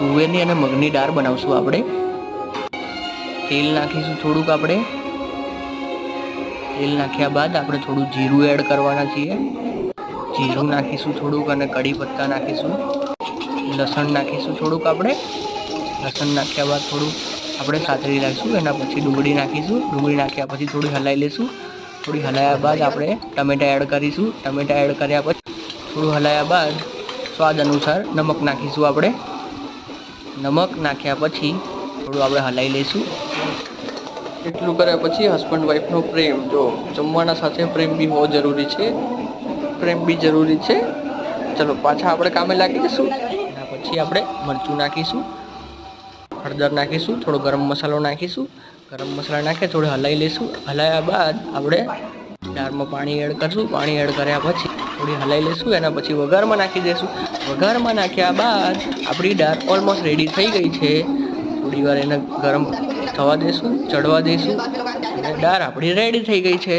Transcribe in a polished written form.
તુવેરની અને મગની દાળ બનાવશું આપણે। તેલ નાખીશું થોડુંક આપણે। તેલ નાખ્યા બાદ આપણે થોડું જીરું એડ કરવાના છીએ। જીરું નાખીશું થોડુંક અને કડી પત્તા નાખીશું। લસણ નાખીશું થોડુંક આપણે। લસણ નાખ્યા બાદ થોડું આપણે સાતરી લઈશું। એના પછી ડુંગળી નાખીશું। ડુંગળી નાખ્યા પછી થોડી હલાવી લઈશું। થોડી હલાવ્યા બાદ આપણે ટમેટા એડ કરીશું। ટમેટા એડ કર્યા પછી થોડું હલાવ્યા બાદ સ્વાદ અનુસાર નમક નાખીશું આપણે। નમક નાખ્યા પછી થોડું આપણે હલાવી લઈશું। એટલું કર્યા પછી હસબન્ડ વાઈફનો પ્રેમ, જો જમવાના સાથે પ્રેમ બી બહુ જરૂરી છે। પ્રેમ બી જરૂરી છે। ચલો પાછા આપણે કામે લાગી જઈશું। એના પછી આપણે મરચું નાખીશું, હળદર નાખીશું, થોડો ગરમ મસાલો નાખીશું। ગરમ મસાલા નાખી થોડું હલાવી લઈશું। હલાવ્યા બાદ આપણે દાળમાં પાણી એડ કરીશું। પાણી એડ કર્યા પછી થોડી હલાવી લઈશું। એના પછી વઘારમાં નાખી દઈશું। વઘારમાં નાખ્યા બાદ આપણી દાળ ઓલમોસ્ટ રેડી થઈ ગઈ છે। થોડી વાર એને ગરમ થવા દઈશું, ચડવા દઈશું અને દાળ આપણી રેડી થઈ ગઈ છે।